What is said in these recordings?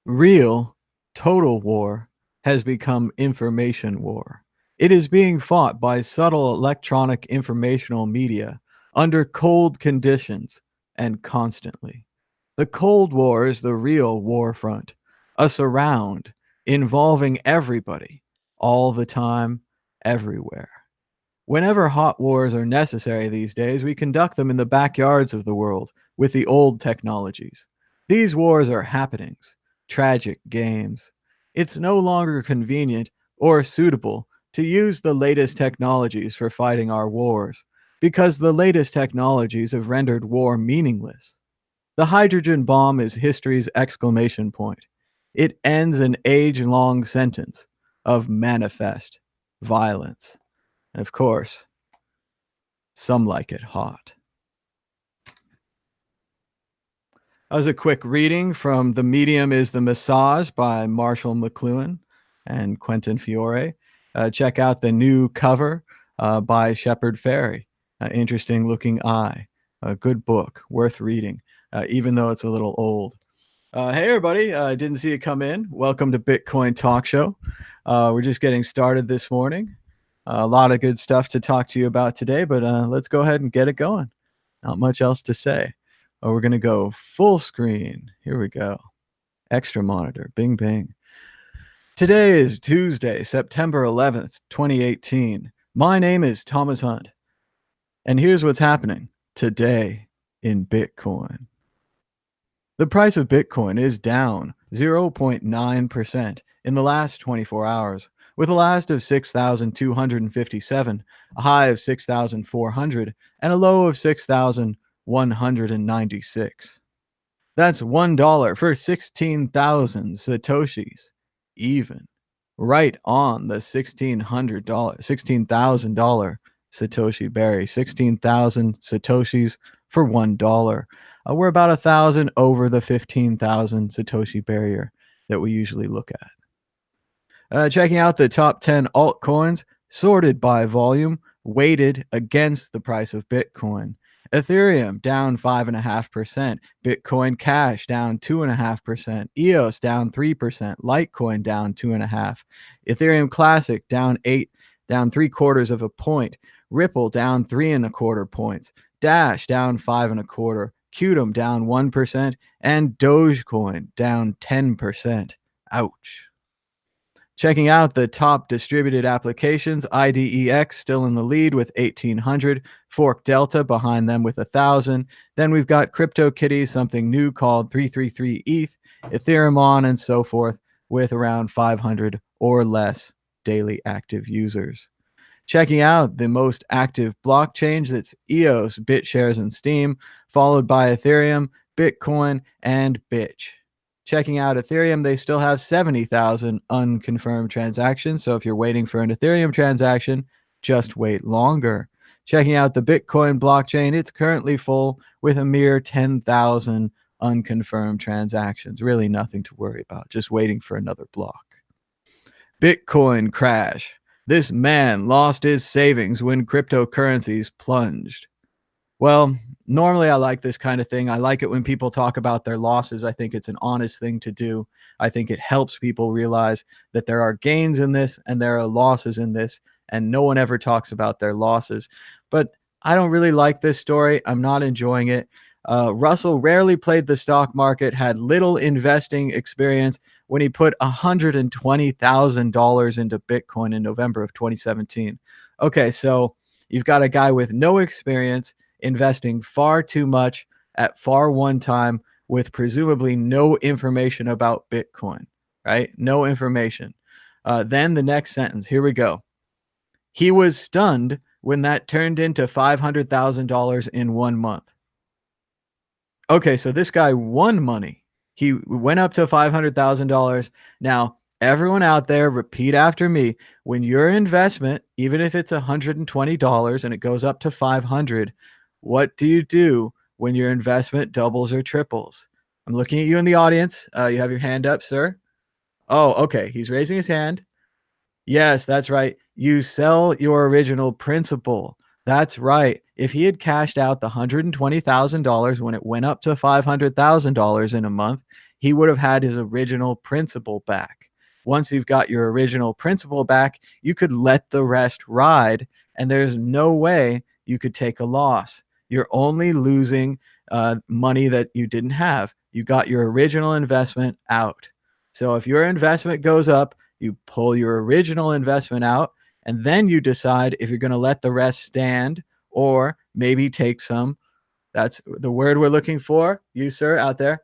Real, total war has become information war. It is being fought by subtle electronic informational media under cold conditions and constantly. The Cold War is the real war front, a surround involving everybody, all the time, everywhere. Whenever hot wars are necessary these days, we conduct them in the backyards of the world with the old technologies. These wars are happenings, tragic games. It's no longer convenient or suitable to use the latest technologies for fighting our wars because the latest technologies have rendered war meaningless. The hydrogen bomb is history's exclamation point. It ends an age long sentence of manifest violence. And of course, some like it hot. That was a quick reading from The Medium is the Massage by Marshall McLuhan and Quentin Fiore. Check out the new cover by Shepard Fairey. Interesting looking eye. A good book, worth reading, even though it's a little old. Hey, everybody. I didn't see it come in. Welcome to Bitcoin Talk Show. We're just getting started this morning. A lot of good stuff to talk to you about today, but let's go ahead and get it going. Not much else to say. We're going to go full screen. Here we go. Extra monitor. Bing, bing. Today is Tuesday, September 11th, 2018. My name is Thomas Hunt. And here's what's happening today in Bitcoin. The price of Bitcoin is down 0.9% in the last 24 hours, with a last of 6,257, a high of 6,400, and a low of 6,196. That's $1 for 16,000 Satoshis, even, right on the $16,000 Satoshi berry, 16,000 Satoshis for $1. We're about 1,000 over the 15,000 Satoshi barrier that we usually look at. Checking out the top 10 altcoins sorted by volume, weighted against the price of Bitcoin. Ethereum down 5.5%, Bitcoin Cash down 2.5%, EOS down 3%, Litecoin down 2.5%, Ethereum Classic down 8, down 3/4 of a point, Ripple down 3.25 points, Dash down 5.25, Qtum down 1%, and Dogecoin down 10%. Ouch. Checking out the top distributed applications, IDEX still in the lead with 1,800, Fork Delta behind them with 1,000. Then we've got CryptoKitties, something new called 333 ETH, Ethereum on, and so forth, with around 500 or less daily active users. Checking out the most active blockchains, it's EOS, BitShares, and Steem, followed by Ethereum, Bitcoin, and Bitch. Checking out Ethereum, they still have 70,000 unconfirmed transactions. So if you're waiting for an Ethereum transaction, just wait longer. Checking out the Bitcoin blockchain, it's currently full with a mere 10,000 unconfirmed transactions. Really nothing to worry about, just waiting for another block. Bitcoin crash. This man lost his savings when cryptocurrencies plunged. Well, normally I like this kind of thing. I like it when people talk about their losses. I think it's an honest thing to do. I think it helps people realize that there are gains in this and there are losses in this, and no one ever talks about their losses. But I don't really like this story. I'm not enjoying it. Russell rarely played the stock market, had little investing experience when he put $120,000 into Bitcoin in November of 2017. Okay, so you've got a guy with no experience investing far too much at far one time with presumably no information about Bitcoin, right? No information. Then the next sentence, here we go. He was stunned when that turned into $500,000 in 1 month. Okay, so this guy won money. He went up to $500,000. Now, everyone out there, repeat after me. When your investment, even if it's $120 and it goes up to $500, what do you do when your investment doubles or triples? I'm looking at you in the audience. You have your hand up, sir. Oh, okay. He's raising his hand. Yes, that's right. You sell your original principal. That's right. If he had cashed out the $120,000 when it went up to $500,000 in a month, he would have had his original principal back. Once you've got your original principal back, you could let the rest ride, and there's no way you could take a loss. You're only losing money that you didn't have. You got your original investment out. So if your investment goes up, you pull your original investment out, and then you decide if you're going to let the rest stand or maybe take some. That's the word we're looking for, you sir out there.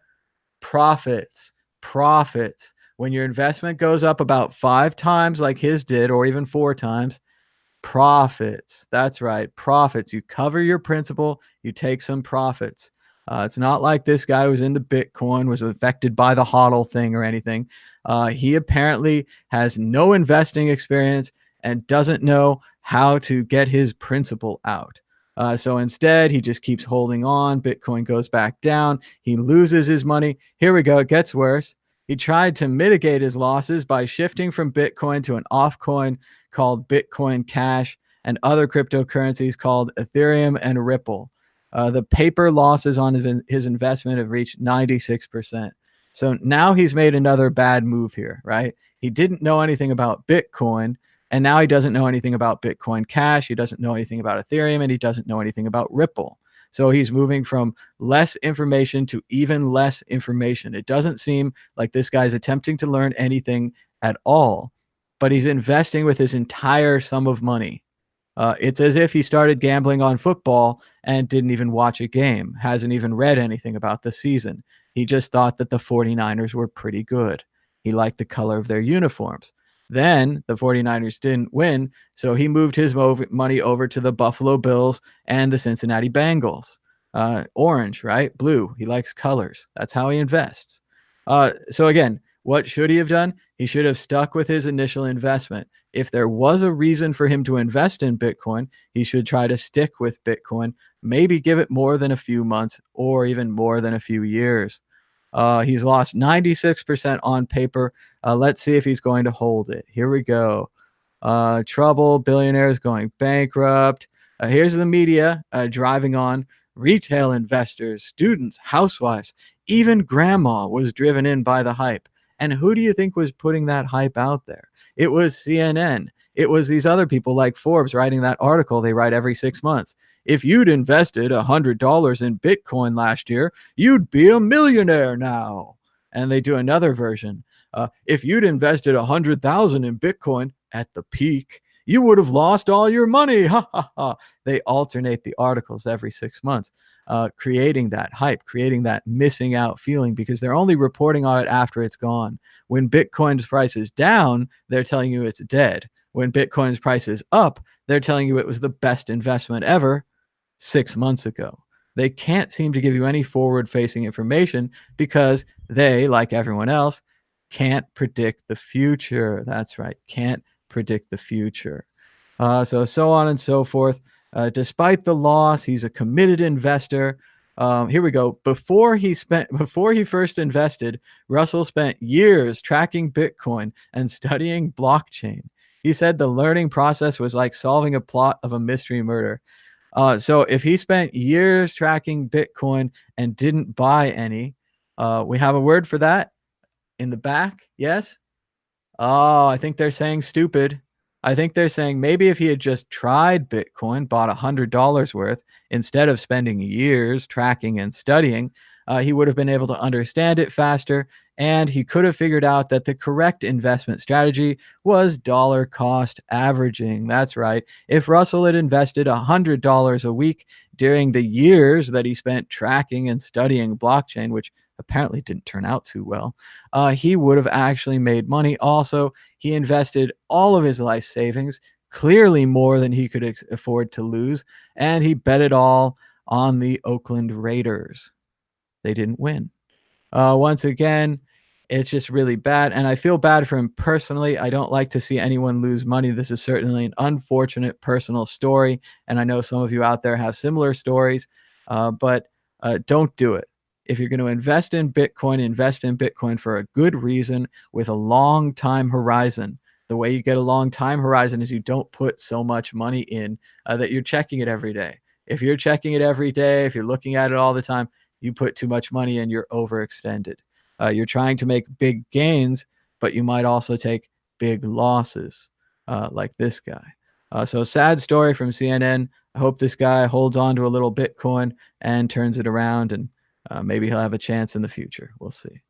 Profits. Profits. When your investment goes up about 5 times like his did, or even 4 times, profits. That's right. Profits. You cover your principal, you take some profits. It's not like this guy who's into Bitcoin was affected by the HODL thing or anything. He apparently has no investing experience and doesn't know how to get his principal out. So instead, he just keeps holding on. Bitcoin goes back down. He loses his money. Here we go. It gets worse. He tried to mitigate his losses by shifting from Bitcoin to an off coin called Bitcoin Cash and other cryptocurrencies called Ethereum and Ripple. The paper losses on his investment have reached 96%. So now he's made another bad move here, right? He didn't know anything about Bitcoin, and now he doesn't know anything about Bitcoin Cash. He doesn't know anything about Ethereum, and he doesn't know anything about Ripple. So he's moving from less information to even less information. It doesn't seem like this guy's attempting to learn anything at all, but he's investing with his entire sum of money. It's as if he started gambling on football and didn't even watch a game, hasn't even read anything about the season. He just thought that the 49ers were pretty good. He liked the color of their uniforms. Then the 49ers didn't win, so he moved his money over to the Buffalo Bills and the Cincinnati Bengals. Orange, right? Blue. He likes colors. That's how he invests. So again, what should he have done? He should have stuck with his initial investment. If there was a reason for him to invest in Bitcoin, he should try to stick with Bitcoin, maybe give it more than a few months or even more than a few years. He's lost 96% on paper. Let's see if he's going to hold it. Here we go. Trouble, billionaires going bankrupt. Here's the media driving on. Retail investors, students, housewives, even grandma was driven in by the hype. And who do you think was putting that hype out there? It was CNN. It was these other people like Forbes writing that article they write every 6 months. If you'd invested $100 in Bitcoin last year, you'd be a millionaire now. And they do another version. If you'd invested 100,000 in Bitcoin at the peak, you would have lost all your money. Ha ha ha. They alternate the articles every 6 months, creating that hype, creating that missing out feeling because they're only reporting on it after it's gone. When Bitcoin's price is down, they're telling you it's dead. When Bitcoin's price is up, they're telling you it was the best investment ever 6 months ago. They can't seem to give you any forward-facing information because they, like everyone else, can't predict the future. That's right, can't predict the future. So on and so forth. Despite the loss, he's a committed investor. Here we go. Before he first invested, Russell spent years tracking Bitcoin and studying blockchain. He said the learning process was like solving a plot of a mystery murder. So if he spent years tracking Bitcoin and didn't buy any, we have a word for that in the back. Yes. Oh, I think they're saying stupid. I think they're saying maybe if he had just tried Bitcoin, bought $100 worth, instead of spending years tracking and studying, he would have been able to understand it faster, and he could have figured out that the correct investment strategy was dollar cost averaging. That's right. If Russell had invested $100 a week during the years that he spent tracking and studying blockchain, which apparently didn't turn out too well, he would have actually made money. Also, he invested all of his life savings, clearly more than he could afford to lose, and he bet it all on the Oakland Raiders. They didn't win. Once again, it's just really bad, and I feel bad for him personally. I don't like to see anyone lose money. This is certainly an unfortunate personal story, and I know some of you out there have similar stories, but don't do it. If you're going to invest in Bitcoin for a good reason with a long time horizon. The way you get a long time horizon is you don't put so much money in that you're checking it every day. If you're checking it every day, if you're looking at it all the time, you put too much money in, you're overextended. You're trying to make big gains, but you might also take big losses, like this guy. So sad story from CNN. I hope this guy holds on to a little Bitcoin and turns it around, and maybe he'll have a chance in the future. We'll see.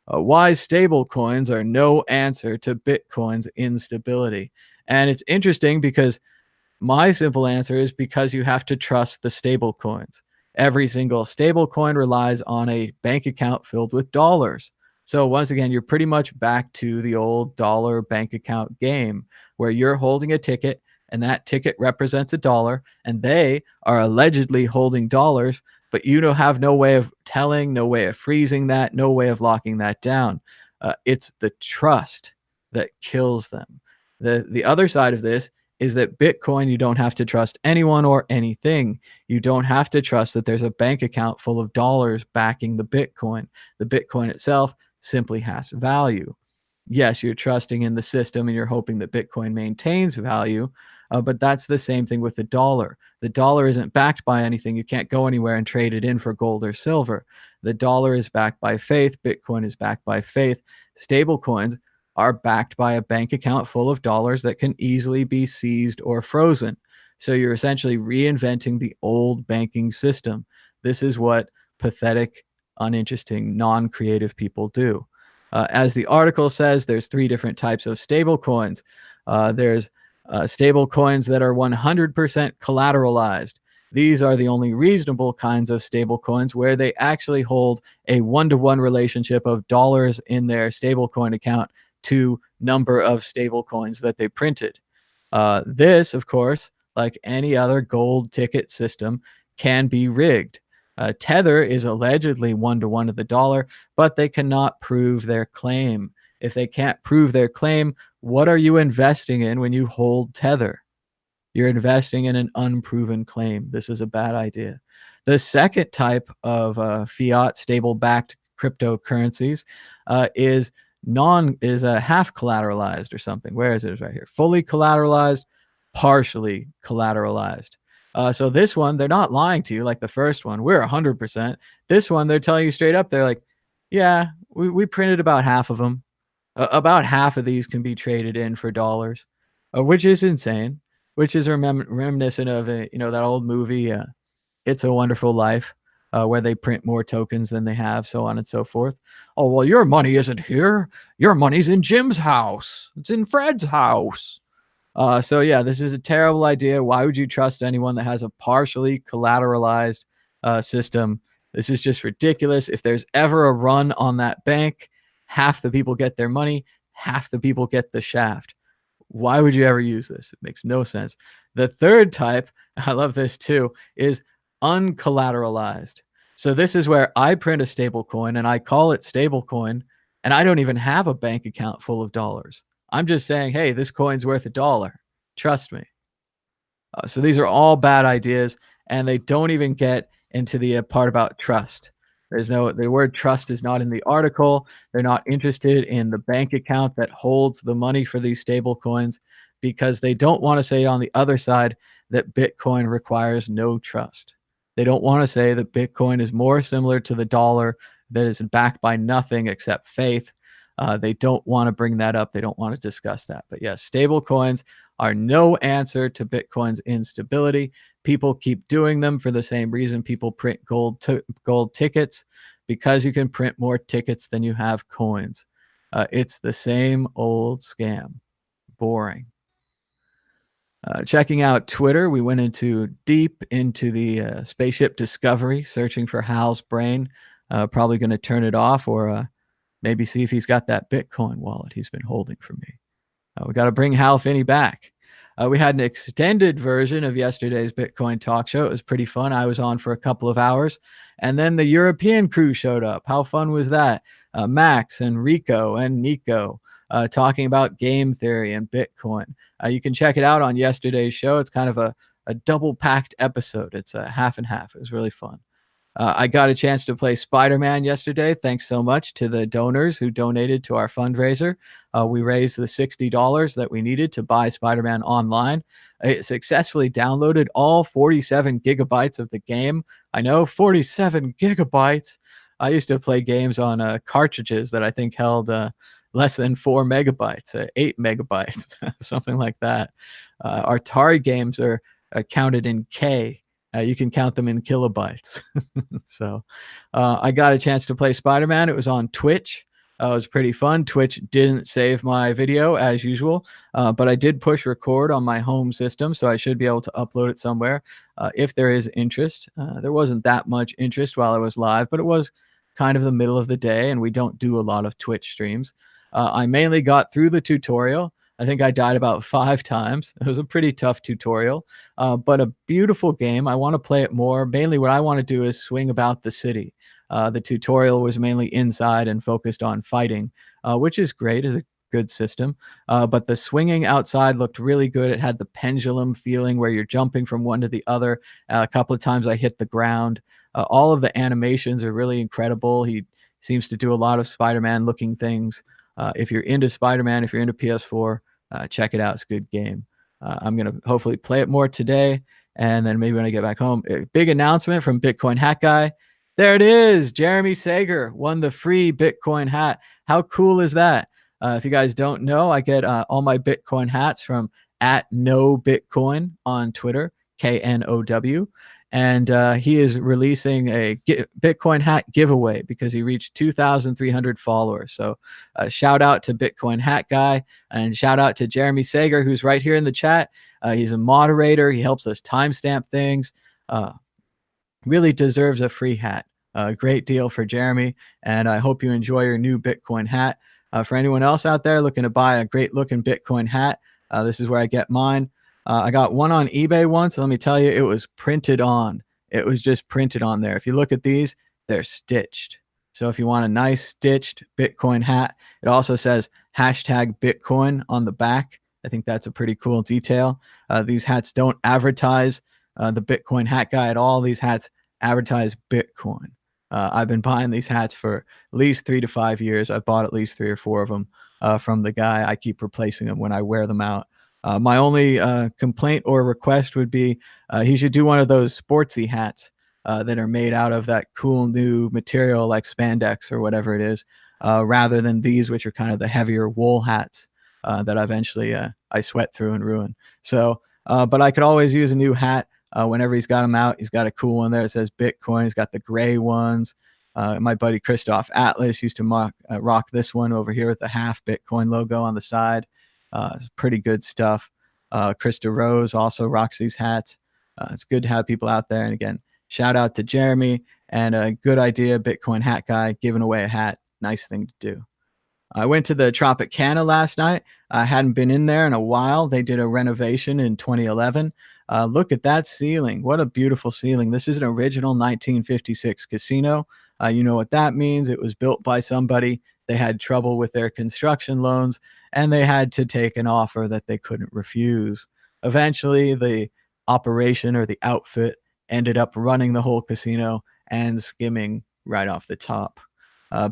Why stable coins are no answer to Bitcoin's instability. And it's interesting because my simple answer is because you have to trust the stable coins. Every single stable coin relies on a bank account filled with dollars. So once again, you're pretty much back to the old dollar bank account game where you're holding a ticket and that ticket represents a dollar and they are allegedly holding dollars, but you don't have no way of telling, no way of freezing that, no way of locking that down. It's the trust that kills them. The other side of this is that Bitcoin, you don't have to trust anyone or anything. You don't have to trust that there's a bank account full of dollars backing the Bitcoin. The Bitcoin itself simply has value. Yes, you're trusting in the system and you're hoping that Bitcoin maintains value, but that's the same thing with the dollar. The dollar isn't backed by anything. You can't go anywhere and trade it in for gold or silver. The dollar is backed by faith. Bitcoin is backed by faith. Stable coins are backed by a bank account full of dollars that can easily be seized or frozen. So you're essentially reinventing the old banking system. This is what pathetic, uninteresting, non-creative people do. As the article says, there's 3 different types of stable coins. There's stable coins that are 100% collateralized. These are the only reasonable kinds of stable coins where they actually hold a one-to-one relationship of dollars in their stablecoin account to number of stable coins that they printed. This, of course, like any other gold ticket system, can be rigged. Tether is allegedly one-to-one to the dollar, but they cannot prove their claim. If they can't prove their claim, what are you investing in when you hold Tether? You're investing in an unproven claim. This is a bad idea. The second type of fiat stable-backed cryptocurrencies is half collateralized or something. Where is it? Right here. Fully collateralized, partially collateralized. So this one, they're not lying to you like the first one. We're 100%. This one, they're telling you straight up. They're like, yeah, we printed about half of them. About half of these can be traded in for dollars, which is insane. Which is reminiscent of that old movie, It's a Wonderful Life, where they print more tokens than they have, so on and so forth. Oh, well, your money isn't here. Your money's in Jim's house. It's in Fred's house. So yeah, this is a terrible idea. Why would you trust anyone that has a partially collateralized system? This is just ridiculous. If there's ever a run on that bank, half the people get their money, half the people get the shaft. Why would you ever use this? It makes no sense. The third type, I love this too, is uncollateralized. So this is where I print a stable coin and I call it stable coin, and I don't even have a bank account full of dollars. I'm just saying, hey, this coin's worth $1. Trust me. So these are all bad ideas, and they don't even get into the part about trust. The word trust is not in the article. They're not interested in the bank account that holds the money for these stable coins because they don't want to say on the other side that Bitcoin requires no trust. They don't want to say that Bitcoin is more similar to the dollar that is backed by nothing except faith. They don't want to bring that up. They don't want to discuss that. But yes, stable coins are no answer to Bitcoin's instability. People keep doing them for the same reason people print gold tickets, because you can print more tickets than you have coins. It's the same old scam. Boring. Checking out Twitter, we went deep into the spaceship Discovery, searching for Hal's brain. Probably going to turn it off or maybe see if he's got that Bitcoin wallet he's been holding for me. We got to bring Hal Finney back. We had an extended version of yesterday's Bitcoin talk show. It was pretty fun. I was on for a couple of hours. And then the European crew showed up. How fun was that? Max and Rico and Nico talking about game theory and Bitcoin. You can check it out on yesterday's show. It's kind of a double-packed episode. It's a half and half. It was really fun. I got a chance to play Spider-Man yesterday. Thanks so much to the donors who donated to our fundraiser. We raised the $60 that we needed to buy Spider-Man online. It successfully downloaded all 47 gigabytes of the game. I know, 47 gigabytes. I used to play games on cartridges that I think held less than 4 megabytes, 8 megabytes, something like that. Atari games are counted in K. You can count them in kilobytes. So I got a chance to play Spider-Man. It was on Twitch. It was pretty fun. Twitch didn't save my video as usual, but I did push record on my home system, so I should be able to upload it somewhere if there is interest. There wasn't that much interest while I was live, but it was kind of the middle of the day, and we don't do a lot of Twitch streams. I mainly got through the tutorial. I think I died about 5 times. It was a pretty tough tutorial, but a beautiful game. I want to play it more. Mainly what I want to do is swing about the city. The tutorial was mainly inside and focused on fighting, which is great, is a good system. But the swinging outside looked really good. It had the pendulum feeling where you're jumping from one to the other. A couple of times I hit the ground. All of the animations are really incredible. He seems to do a lot of Spider-Man looking things. If you're into Spider-Man, if you're into PS4, check it out. It's a good game. I'm going to hopefully play it more today. And then maybe when I get back home, a big announcement from Bitcoin Hat Guy. There it is. Jeremy Sager won the free Bitcoin hat. How cool is that? If you guys don't know, I get all my Bitcoin hats from @NoBitcoin on Twitter, KNOW. And he is releasing a Bitcoin hat giveaway because he reached 2,300 followers. So shout out to Bitcoin Hat Guy, and shout out to Jeremy Sager, who's right here in the chat. He's a moderator. He helps us timestamp things. Really deserves a free hat. Great deal for Jeremy, and I hope you enjoy your new Bitcoin hat. For anyone else out there looking to buy a great looking Bitcoin hat, this is where I get mine. I got one on eBay once. Let me tell you, it was printed on. It was just printed on there. If you look at these, they're stitched. So if you want a nice stitched Bitcoin hat, it also says #Bitcoin on the back. I think that's a pretty cool detail. These hats don't advertise the Bitcoin Hat Guy at all. These hats advertise Bitcoin. I've been buying these hats for at least 3 to 5 years. I bought at least 3 or 4 of them from the guy. I keep replacing them when I wear them out. My only complaint or request would be he should do one of those sportsy hats that are made out of that cool new material like spandex or whatever it is, rather than these, which are kind of the heavier wool hats that eventually I sweat through and ruin. So, but I could always use a new hat. Whenever he's got them out, he's got a cool one there that says Bitcoin. He's got the gray ones. My buddy Christoph Atlas used to rock this one over here with the half Bitcoin logo on the side. It's pretty good stuff. Krista Rose also rocks these hats. It's good to have people out there. And again, shout out to Jeremy, and a good idea, Bitcoin Hat Guy, giving away a hat. Nice thing to do. I went to the Tropicana last night. I hadn't been in there in a while. They did a renovation in 2011. Look at that ceiling. What a beautiful ceiling. This is an original 1956 casino. You know what that means. It was built by somebody. They had trouble with their construction loans, and they had to take an offer that they couldn't refuse. Eventually, the operation or the outfit ended up running the whole casino and skimming right off the top.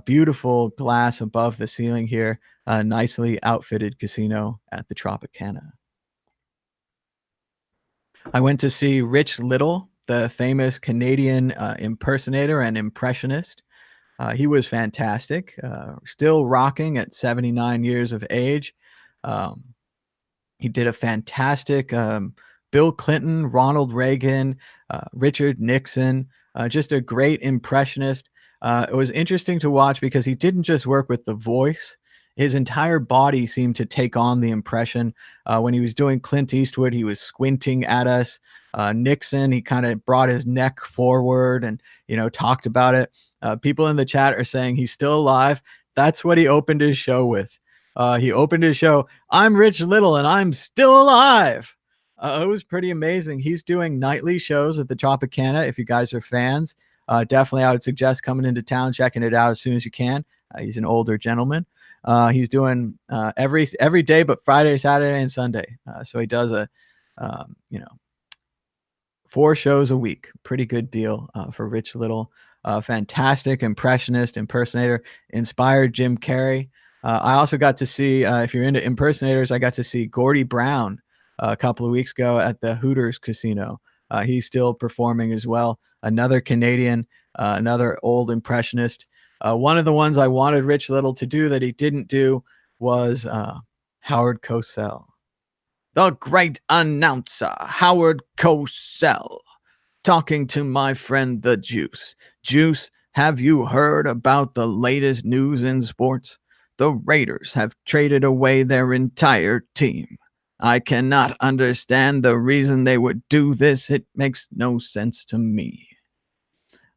Beautiful glass above the ceiling here. A nicely outfitted casino at the Tropicana. I went to see Rich Little, the famous Canadian impersonator and impressionist. He was fantastic, still rocking at 79 years of age. Um, he did a fantastic Bill Clinton, Ronald Reagan, Richard Nixon, just a great impressionist. It was interesting to watch because he didn't just work with the voice. His entire body seemed to take on the impression. When he was doing Clint Eastwood, he was squinting at us. Nixon, he kind of brought his neck forward and, talked about it. People in the chat are saying he's still alive. That's what he opened his show with. He opened his show, "I'm Rich Little and I'm still alive." It was pretty amazing. He's doing nightly shows at the Tropicana. If you guys are fans, definitely I would suggest coming into town, checking it out as soon as you can. He's an older gentleman. He's doing every day but Friday, Saturday, and Sunday. So he does 4 shows a week. Pretty good deal for Rich Little. Fantastic impressionist, impersonator, inspired Jim Carrey. I also got to see, if you're into impersonators, I got to see Gordie Brown a couple of weeks ago at the Hooters Casino. He's still performing as well. Another Canadian. another old impressionist. One of the ones I wanted Rich Little to do that he didn't do was Howard Cosell. The great announcer, Howard Cosell, talking to my friend the Juice. Juice, have you heard about the latest news in sports? The Raiders have traded away their entire team. I cannot understand the reason they would do this. It makes no sense to me.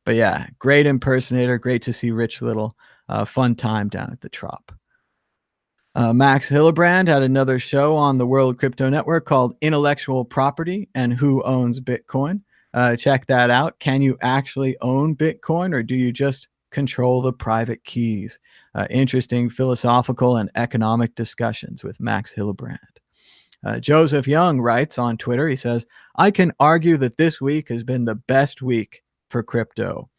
But yeah, great impersonator. Great to see Rich Little. Fun time down at the Trop. Max Hillebrand had another show on the World Crypto Network called Intellectual Property and Who Owns Bitcoin. Check that out. Can you actually own Bitcoin, or do you just control the private keys? Interesting philosophical and economic discussions with Max Hillebrand. Joseph Young writes on Twitter, he says, I can argue that this week has been the best week for crypto.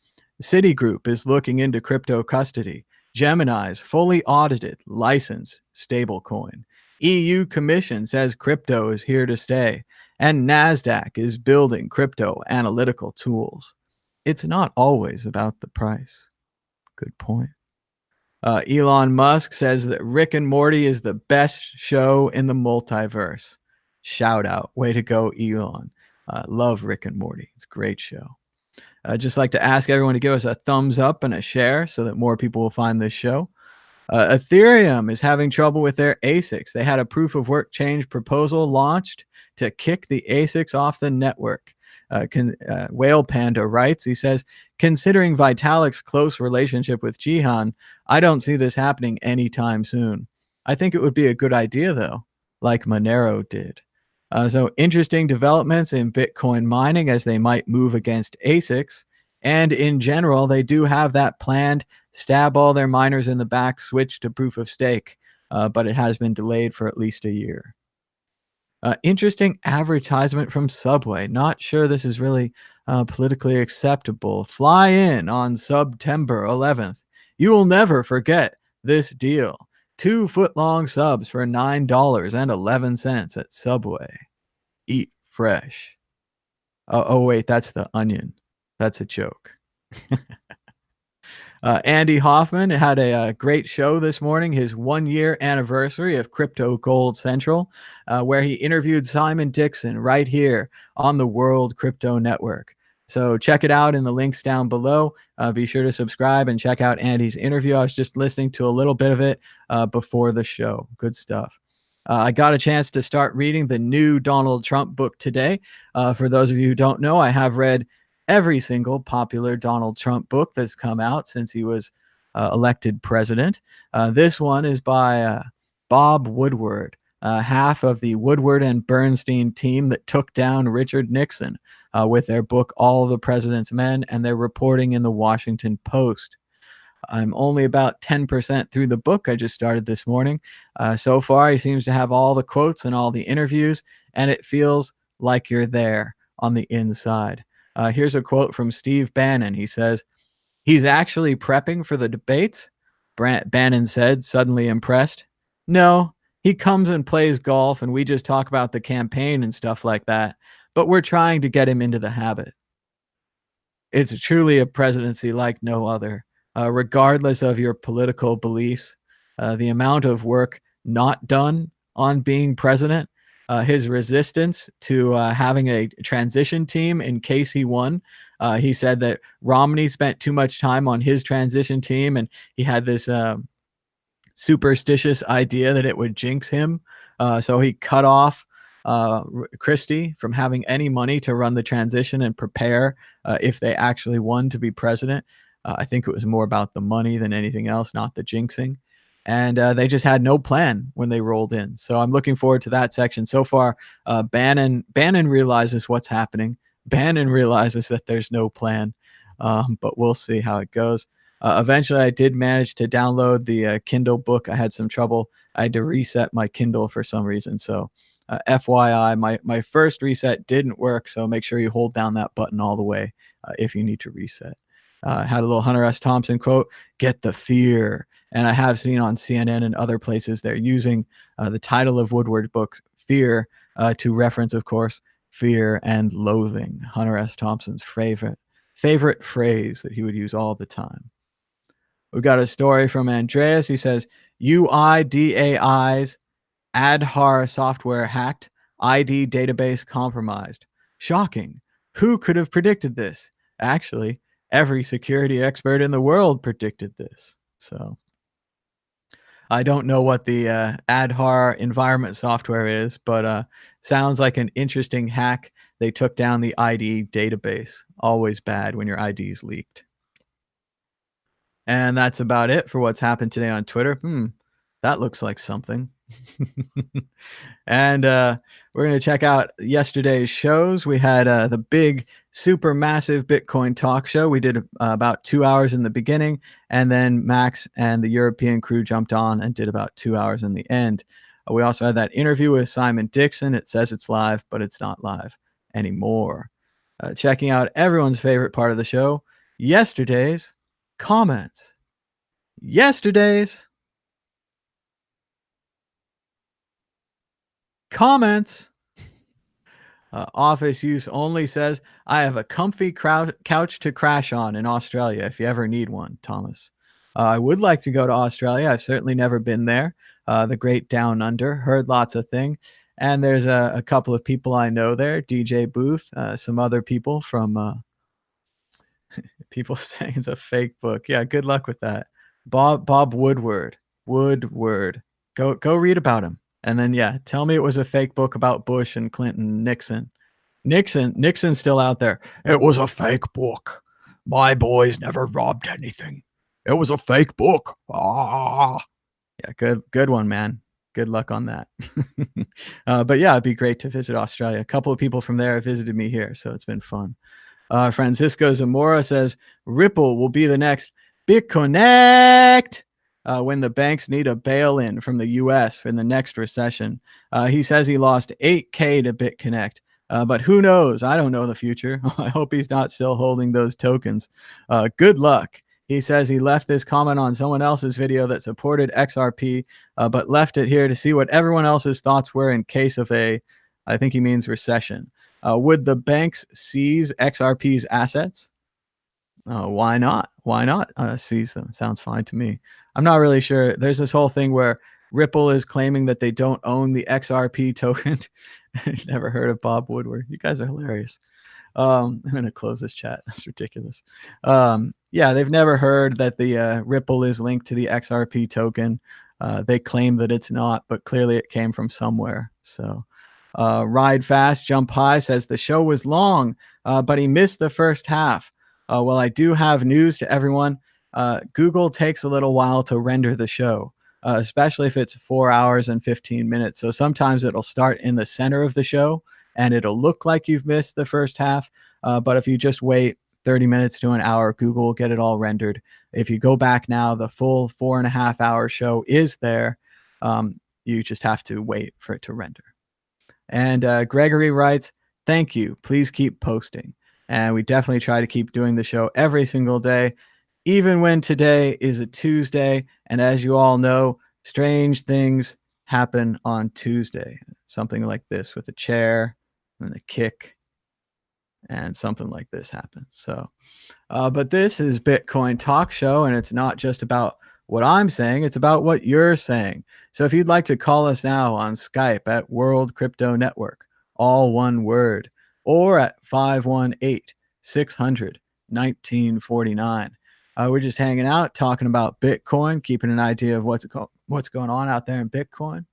Citigroup is looking into crypto custody. Gemini's fully audited, licensed stablecoin. EU Commission says crypto is here to stay. And NASDAQ is building crypto analytical tools. It's not always about the price. Good point. Elon Musk says that Rick and Morty is the best show in the multiverse. Shout out. Way to go, Elon. Love Rick and Morty. It's a great show. I'd just like to ask everyone to give us a thumbs up and a share so that more people will find this show. Ethereum is having trouble with their ASICs. They had a proof of work change proposal launched to kick the ASICs off the network. Whale Panda writes, he says, considering Vitalik's close relationship with Jihan, I don't see this happening anytime soon. I think it would be a good idea, though, like Monero did. So interesting developments in Bitcoin mining as they might move against ASICs. And in general, they do have that planned stab all their miners in the back, switch to proof of stake, but it has been delayed for at least a year. Interesting advertisement from Subway. Not sure this is really politically acceptable. Fly in on September 11th. You will never forget this deal. 2 foot-long subs for $9.11 at Subway. Eat fresh. Oh, wait, that's the onion. That's a joke. Andy Hoffman had a great show this morning, his 1-year anniversary of Crypto Gold Central, where he interviewed Simon Dixon right here on the World Crypto Network. So check it out in the links down below. Be sure to subscribe and check out Andy's interview. I was just listening to a little bit of it before the show. Good stuff. I got a chance to start reading the new Donald Trump book today. For those of you who don't know, I have read every single popular Donald Trump book that's come out since he was elected president. This one is by Bob Woodward, half of the Woodward and Bernstein team that took down Richard Nixon with their book, All the President's Men, and their reporting in the Washington Post. I'm only about 10% through the book. I just started this morning. So far, he seems to have all the quotes and all the interviews, and it feels like you're there on the inside. Here's a quote from Steve Bannon. He says, he's actually prepping for the debates? Bannon said, suddenly impressed. No, he comes and plays golf, and we just talk about the campaign and stuff like that. But we're trying to get him into the habit. It's truly a presidency like no other. Regardless of your political beliefs, the amount of work not done on being president, his resistance to having a transition team in case he won. He said that Romney spent too much time on his transition team, and he had this superstitious idea that it would jinx him. So he cut off Christie from having any money to run the transition and prepare if they actually won to be president. I think it was more about the money than anything else, not the jinxing. And they just had no plan when they rolled in. So I'm looking forward to that section. So far, Bannon realizes what's happening. Bannon realizes that there's no plan, but we'll see how it goes. Eventually, I did manage to download the Kindle book. I had some trouble. I had to reset my Kindle for some reason. So FYI, my first reset didn't work. So make sure you hold down that button all the way if you need to reset. Had a little Hunter S. Thompson quote, get the fear. And I have seen on CNN and other places they're using the title of Woodward's book, Fear, to reference, of course, fear and loathing, Hunter S. Thompson's favorite favorite phrase that he would use all the time. We've got a story from Andreas. He says, UIDAI's Adhar software hacked, ID database compromised. Shocking. Who could have predicted this? Actually, every security expert in the world predicted this. So I don't know what the Adhar environment software is, but sounds like an interesting hack. They took down the ID database. Always bad when your ID is leaked. And that's about it for what's happened today on Twitter. That looks like something. And we're going to check out yesterday's shows. We had the big, super massive Bitcoin talk show. We did about 2 hours in the beginning, and then Max and the European crew jumped on and did about 2 hours in the end. We also had that interview with Simon Dixon. It says it's live, but it's not live anymore. Checking out everyone's favorite part of the show, yesterday's comments. Yesterday's comments. Office use only says, I have a comfy couch to crash on in Australia if you ever need one, Thomas. I would like to go to Australia. I've certainly never been there. The great down under, heard lots of things. And there's a couple of people I know there, DJ Booth, some other people from people saying it's a fake book. Yeah, good luck with that. Bob Woodward. Go read about him. And then, yeah, tell me it was a fake book about Bush and Clinton, Nixon's still out there. It was a fake book. My boys never robbed anything. It was a fake book. Ah. Yeah, good one, man. Good luck on that. But yeah, it'd be great to visit Australia. A couple of people from there have visited me here, so it's been fun. Francisco Zamora says, Ripple will be the next BitConnect when the banks need a bail-in from the U.S. in the next recession. He says he lost $8K to BitConnect, but who knows? I don't know the future. I hope he's not still holding those tokens. Good luck. He says he left this comment on someone else's video that supported XRP, but left it here to see what everyone else's thoughts were in case of I think he means recession. Would the banks seize XRP's assets? Why not? Why not seize them? Sounds fine to me. I'm not really sure. There's this whole thing where Ripple is claiming that they don't own the XRP token. Never heard of Bob Woodward. You guys are hilarious. I'm going to close this chat. That's ridiculous. Yeah, they've never heard that the Ripple is linked to the XRP token. They claim that it's not, but clearly it came from somewhere. So Ride Fast, Jump High says the show was long, but he missed the first half. Well, I do have news to everyone. Google takes a little while to render the show, especially if it's 4 hours and 15 minutes. So sometimes it'll start in the center of the show and it'll look like you've missed the first half. But if you just wait 30 minutes to an hour, Google will get it all rendered. If you go back now, the full 4.5 hour show is there. You just have to wait for it to render. And Gregory writes, thank you. Please keep posting. And we definitely try to keep doing the show every single day, even when today is a Tuesday. And as you all know, strange things happen on Tuesday. Something like this with a chair and a kick, and something like this happens. So, but this is Bitcoin Talk Show, and it's not just about what I'm saying, it's about what you're saying. So if you'd like to call us now on Skype at World Crypto Network, all one word, or at 518-600-1949. We're just hanging out, talking about Bitcoin, keeping an idea of what's going on out there in Bitcoin.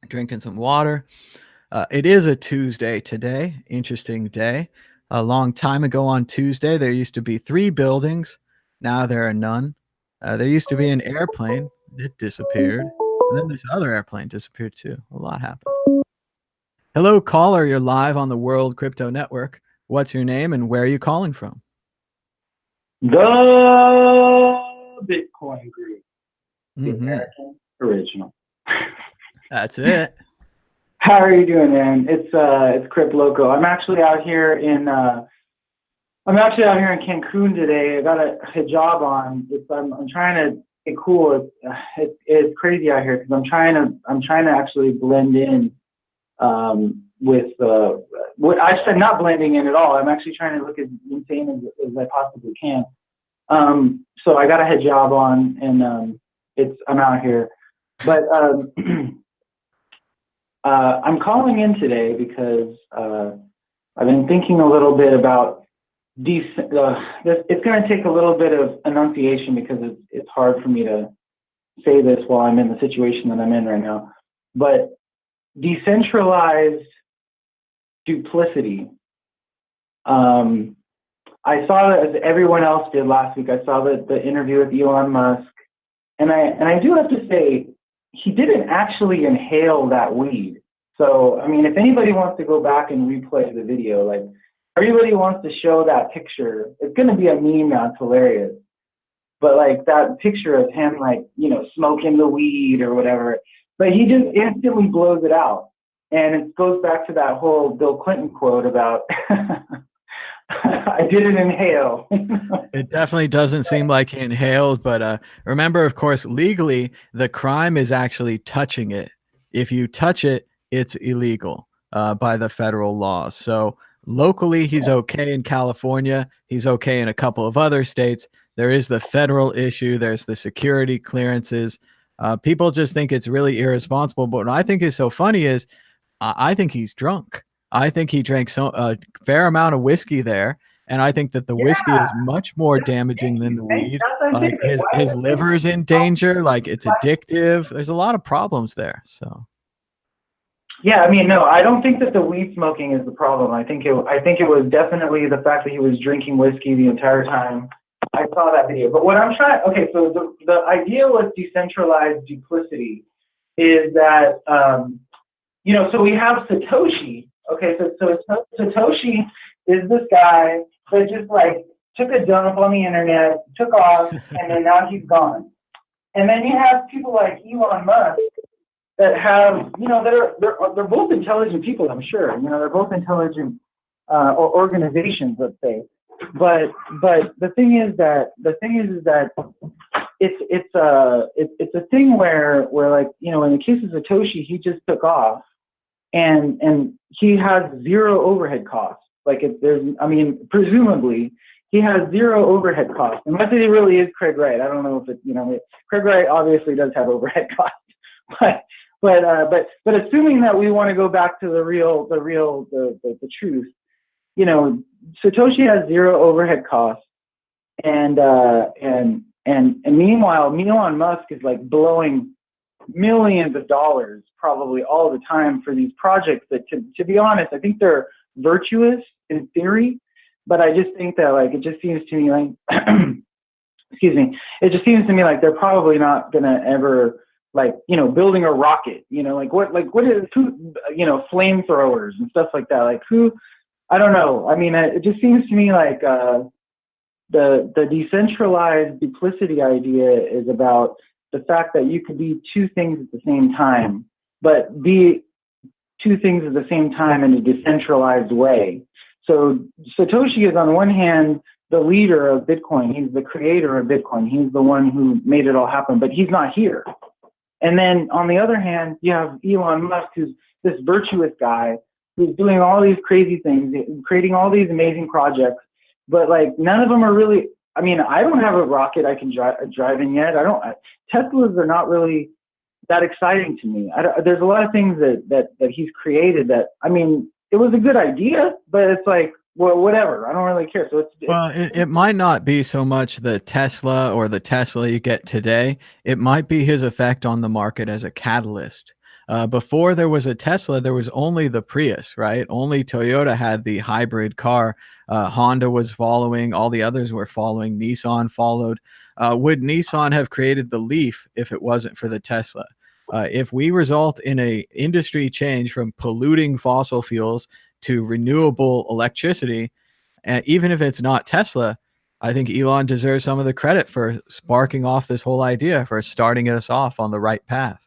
Drinking some water. It is a Tuesday today. Interesting day. A long time ago on Tuesday, there used to be 3 buildings. Now there are none. There used to be an airplane. It disappeared. And then this other airplane disappeared too. A lot happened. Hello, caller. You're live on the World Crypto Network. What's your name and where are you calling from? The Bitcoin Group. The American original. That's it. How are you doing, man? It's Crypt Loco. I'm actually out here in Cancun today. I got a job on. I'm trying to get cool. It's crazy out here because I'm trying to actually blend in what I said, not blending in at all. I'm actually trying to look as insane as I possibly can. So I got a head job on, and I'm out here. But I'm calling in today because I've been thinking a little bit about it's going to take a little bit of enunciation because it's hard for me to say this while I'm in the situation that I'm in right now. But decentralized duplicity. I saw that, as everyone else did last week. I saw the interview with Elon Musk, and I do have to say, he didn't actually inhale that weed. So, I mean, if anybody wants to go back and replay the video, like, everybody wants to show that picture. It's going to be a meme now. It's hilarious. But like that picture of him, like, you know, smoking the weed or whatever, but he just instantly blows it out. And it goes back to that whole Bill Clinton quote about, I didn't inhale. It definitely doesn't seem like he inhaled, but remember, of course, legally, the crime is actually touching it. If you touch it, it's illegal by the federal laws. So locally, he's okay in California. He's okay in a couple of other states. There is the federal issue. There's the security clearances. People just think it's really irresponsible. But what I think is so funny is I think he's drunk. I think he drank a fair amount of whiskey there. And I think that the whiskey is much more damaging than the weed. Like his liver's in danger. Like it's addictive. There's a lot of problems there. So. Yeah, I mean, no, I don't think that the weed smoking is the problem. I think it was definitely the fact that he was drinking whiskey the entire time. I saw that video. But what I'm trying, okay, so the idea with decentralized duplicity is that, you know, so we have Satoshi. Okay, so Satoshi is this guy that just like took a dump on the internet, took off, and then now he's gone. And then you have people like Elon Musk that have, you know, they're both intelligent people, I'm sure. You know, they're both intelligent organizations, let's say. But the thing is that it's a thing where like, you know, in the case of Satoshi, he just took off, and he has zero overhead costs. Like I mean, presumably he has zero overhead costs, unless he really is Craig Wright. I don't know if it's, you know, Craig Wright obviously does have overhead costs, but assuming that we want to go back to the truth, you know, Satoshi has zero overhead costs, and meanwhile, Elon Musk is like blowing millions of dollars probably all the time for these projects that, to be honest, I think they're virtuous in theory, but I just think that, like, it just seems to me like, excuse me, it just seems to me like they're probably not gonna ever, like, you know, building a rocket, you know, like what is, who, you know, flamethrowers and stuff like that, like who, I don't know. I mean, it just seems to me like the decentralized duplicity idea is about the fact that you could be two things at the same time, but be two things at the same time in a decentralized way. So Satoshi is, on one hand, the leader of Bitcoin. He's the creator of Bitcoin. He's the one who made it all happen, but he's not here. And then on the other hand, you have Elon Musk, who's this virtuous guy who's doing all these crazy things, creating all these amazing projects, but like none of them are really, I mean, I don't have a rocket I can drive in yet. Teslas are not really that exciting to me. There's a lot of things that he's created that, I mean, it was a good idea, but it's like, well, whatever. I don't really care. So it might not be so much the Tesla or the Tesla you get today. It might be his effect on the market as a catalyst. Before there was a Tesla, there was only the Prius, right? Only Toyota had the hybrid car. Honda was following. All the others were following. Nissan followed. Would Nissan have created the Leaf if it wasn't for the Tesla? If we result in a industry change from polluting fossil fuels to renewable electricity, even if it's not Tesla, I think Elon deserves some of the credit for sparking off this whole idea, for starting us off on the right path.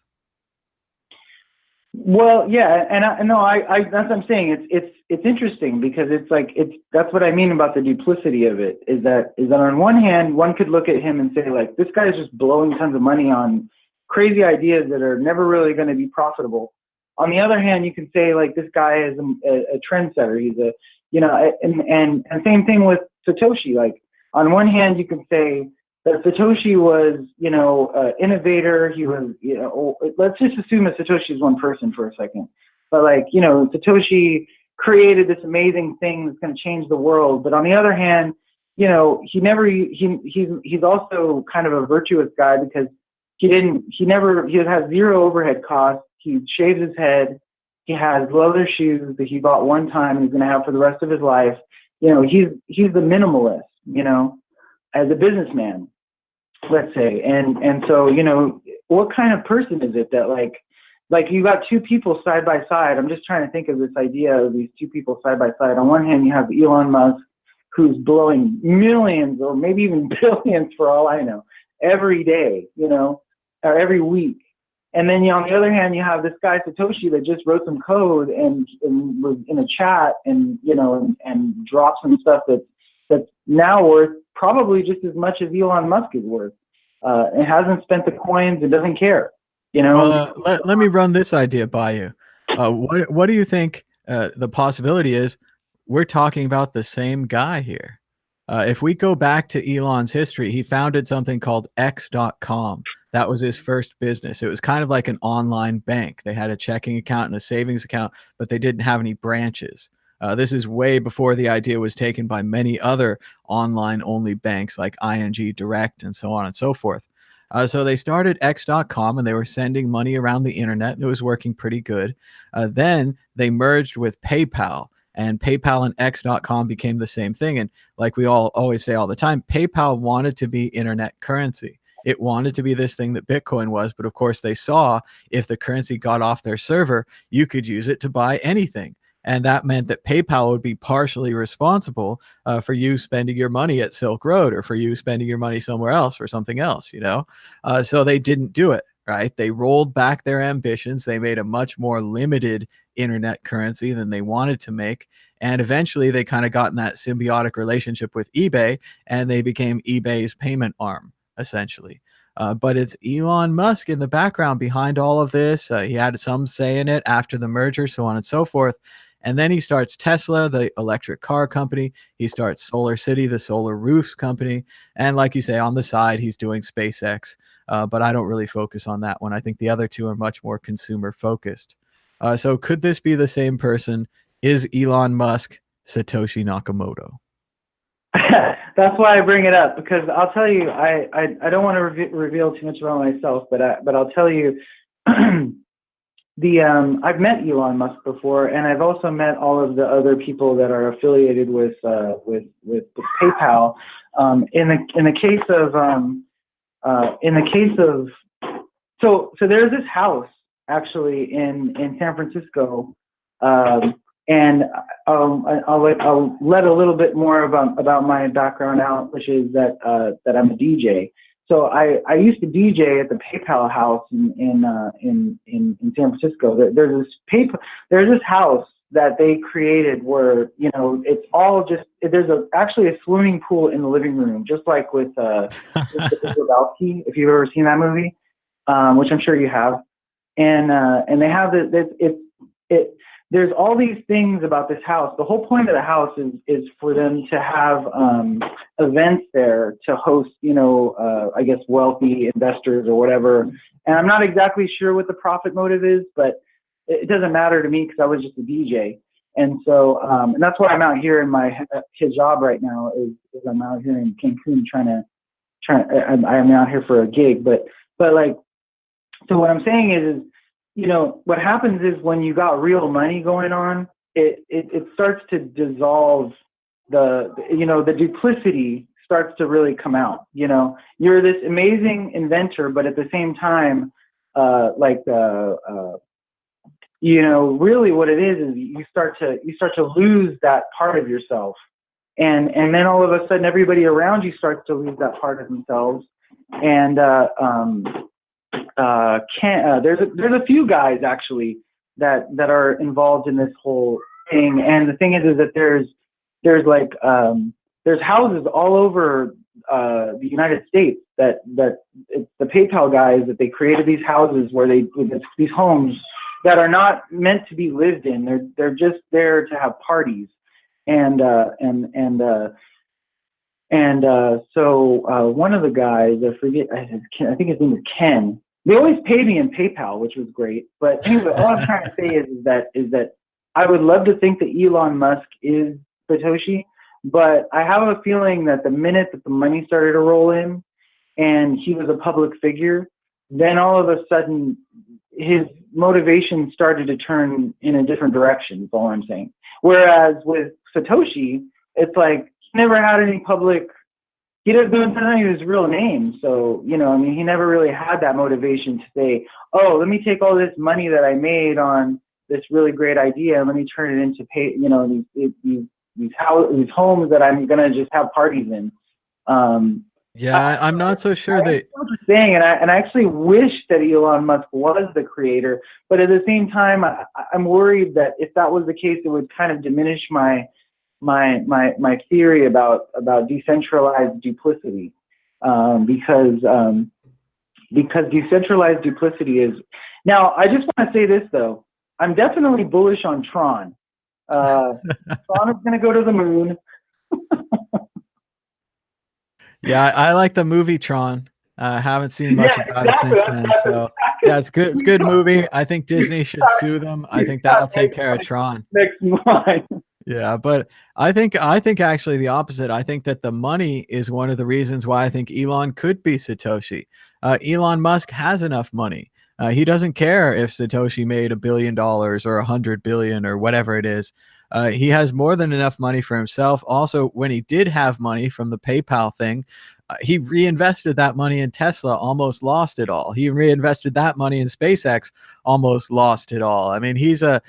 Well, yeah, and I that's what I'm saying. It's interesting because it's like that's what I mean about the duplicity of it. Is that on one hand, one could look at him and say, like, this guy is just blowing tons of money on crazy ideas that are never really going to be profitable. On the other hand, you can say like this guy is a trendsetter. He's a, you know, and same thing with Satoshi. Like on one hand, you can say that Satoshi was, you know, innovator. He was, you know, let's just assume that Satoshi is one person for a second. But like, you know, Satoshi created this amazing thing that's going to change the world. But on the other hand, you know, he's also kind of a virtuous guy because he has zero overhead costs. He shaves his head. He has leather shoes that he bought one time and he's going to have for the rest of his life. You know, he's the minimalist, you know, as a businessman, let's say. And so, you know, what kind of person is it that like you got two people side by side? I'm just trying to think of this idea of these two people side by side. On one hand, you have Elon Musk, who's blowing millions or maybe even billions for all I know every day, you know, or every week. And then, you know, on the other hand, you have this guy Satoshi that just wrote some code and was in a chat and, you know, and dropped some stuff that's now worth probably just as much as Elon Musk is worth. It hasn't spent the coins and doesn't care, you know. Well, let me run this idea by you. What do you think the possibility is? We're talking about the same guy here. If we go back to Elon's history, he founded something called X.com. That was his first business. It was kind of like an online bank. They had a checking account and a savings account, but they didn't have any branches. This is way before the idea was taken by many other online-only banks like ING Direct and so on and so forth. So they started X.com and they were sending money around the internet and it was working pretty good. Then they merged with PayPal. And PayPal and X.com became the same thing. And like we all always say all the time, PayPal wanted to be internet currency. It wanted to be this thing that Bitcoin was. But of course, they saw if the currency got off their server, you could use it to buy anything. And that meant that PayPal would be partially responsible for you spending your money at Silk Road or for you spending your money somewhere else for something else, you know? So they didn't do it, right? They rolled back their ambitions. They made a much more limited internet currency than they wanted to make. And eventually they kind of got in that symbiotic relationship with eBay and they became eBay's payment arm, essentially. But it's Elon Musk in the background behind all of this. He had some say in it after the merger, so on and so forth. And then he starts Tesla, the electric car company. He starts Solar City, the solar roofs company. And like you say, on the side, he's doing SpaceX. But I don't really focus on that one. I think the other two are much more consumer focused. So could this be the same person? Is Elon Musk Satoshi Nakamoto? That's why I bring it up, because I'll tell you, I don't want to reveal too much about myself, but I'll tell you, I've met Elon Musk before, and I've also met all of the other people that are affiliated with PayPal. In the case of so there's this house actually in San Francisco. And I'll let a little bit more about my background out, which is that I'm a DJ. So I used to DJ at the PayPal house in San Francisco. There's this house that they created where, you know, it's all just, there's actually a swimming pool in the living room, just like with Lebowski, if you've ever seen that movie, which I'm sure you have. And they have there's all these things about this house. The whole point of the house is for them to have events there to host, you know, I guess wealthy investors or whatever. And I'm not exactly sure what the profit motive is, but it doesn't matter to me because I was just a DJ. And so, and that's why I'm out here in my hijab right now. Is I'm out here in Cancun I'm out here for a gig. But like, so what I'm saying is you know, what happens is when you got real money going on, it starts to dissolve the duplicity starts to really come out. You know, you're this amazing inventor, but at the same time, you know, really what it is you start to lose that part of yourself. And then all of a sudden everybody around you starts to lose that part of themselves. And there's a few guys actually that are involved in this whole thing, and the thing is that there's houses all over the United States that it's the PayPal guys that they created these houses where these homes that are not meant to be lived in. They're just there to have parties. So one of the guys, I forget, I think his name is Ken. They always pay me in PayPal, which was great. But anyway, all I'm trying to say is that I would love to think that Elon Musk is Satoshi, but I have a feeling that the minute that the money started to roll in and he was a public figure, then all of a sudden his motivation started to turn in a different direction, is all I'm saying. Whereas with Satoshi, it's like he never had any public, he doesn't know his real name. So, you know, I mean, he never really had that motivation to say, oh, let me take all this money that I made on this really great idea and let me turn it into these homes that I'm going to just have parties in. Yeah, I'm not so sure that. I what you're saying, and I actually wish that Elon Musk was the creator, but at the same time, I'm worried that if that was the case, it would kind of diminish my theory about decentralized duplicity, because decentralized duplicity is. Now, I just want to say this though, I'm definitely bullish on Tron. Tron is going to go to the moon. Yeah, I like the movie Tron. Haven't seen much about it since then. So yeah, it's good. It's a good movie. I think Disney should sue them. I think that'll take care of Tron. Next line. Yeah, but I think actually the opposite. I think that the money is one of the reasons why I think Elon could be Satoshi. Elon Musk has enough money. He doesn't care if Satoshi made $1 billion or 100 billion or whatever it is. He has more than enough money for himself. Also, when he did have money from the PayPal thing, he reinvested that money in Tesla, almost lost it all. He reinvested that money in SpaceX, almost lost it all. I mean, he's an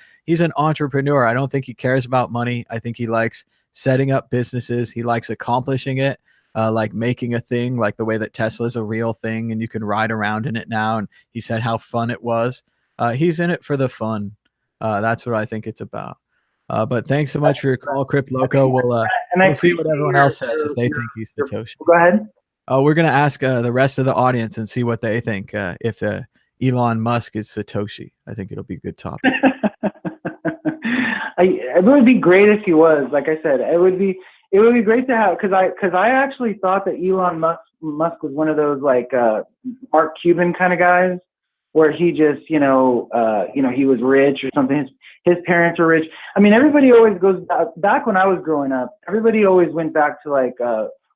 entrepreneur. I don't think he cares about money. I think he likes setting up businesses. He likes accomplishing it, like making a thing, like the way that Tesla is a real thing and you can ride around in it now. And he said how fun it was. He's in it for the fun. That's what I think it's about. But thanks so much for your call, Crypt Loco. We'll see what everyone else says if they think he's Satoshi. Go ahead. We're going to ask the rest of the audience and see what they think if Elon Musk is Satoshi. I think it'll be a good topic. It would be great if he was. Like I said, it would be great to have, because I actually thought that Elon Musk was one of those like Mark Cuban kind of guys, where he just he was rich or something. His parents are rich. I mean, everybody always goes back when I was growing up. Everybody always went back to like,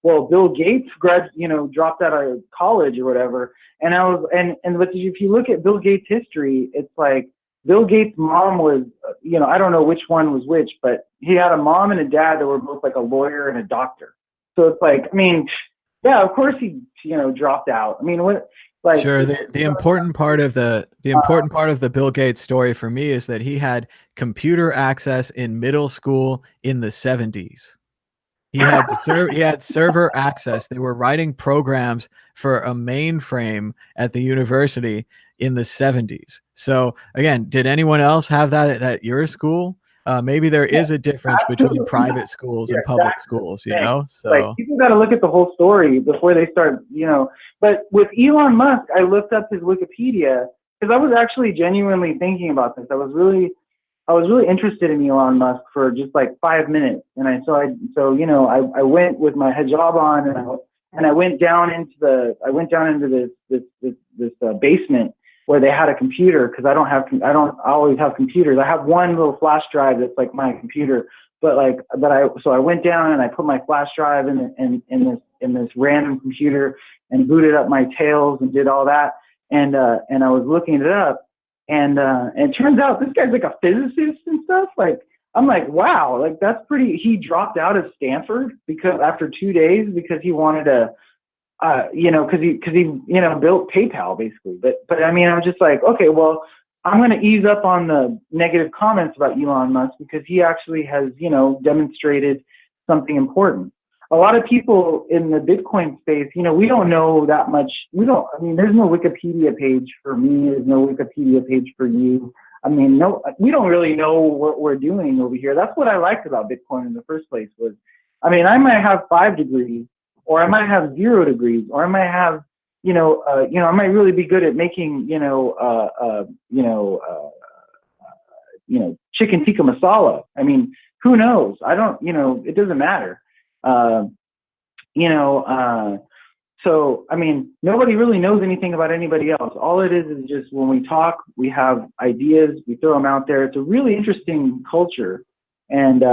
well, Bill Gates dropped out of college or whatever. And but if you look at Bill Gates' history, it's like Bill Gates' mom was, I don't know which one was which, but he had a mom and a dad that were both like a lawyer and a doctor. So it's like, I mean, yeah, of course he, dropped out. I mean, what? Like, sure. The important part of the Bill Gates story for me is that he had computer access in middle school in the 70s. He had server access. They were writing programs for a mainframe at the university in the 70s. So again, did anyone else have that at your school? Maybe there is a difference between private schools and public schools, So like, people got to look at the whole story before they start, But with Elon Musk, I looked up his Wikipedia because I was actually genuinely thinking about this. I was really interested in Elon Musk for just like 5 minutes, and I went with my hijab on, and I went down into this basement where they had a computer, because I don't always have computers. I have one little flash drive that's like my computer, so I went down and I put my flash drive in this random computer and booted up my Tails and did all that, and I was looking it up, and it turns out this guy's like a physicist and stuff. Like, I'm like, wow, like that's pretty. He dropped out of Stanford because after 2 days because he wanted to. Because he built PayPal basically. But I mean, I'm just like, okay, well, I'm going to ease up on the negative comments about Elon Musk because he actually has, demonstrated something important. A lot of people in the Bitcoin space, we don't know that much. There's no Wikipedia page for me. There's no Wikipedia page for you. I mean, we don't really know what we're doing over here. That's what I liked about Bitcoin in the first place was, I mean, I might have 5 degrees, or I might have 0 degrees, or I might have, I might really be good at making, chicken tikka masala. I mean, who knows? I don't, it doesn't matter. So, I mean, nobody really knows anything about anybody else. All it is just when we talk, we have ideas, we throw them out there. It's a really interesting culture. And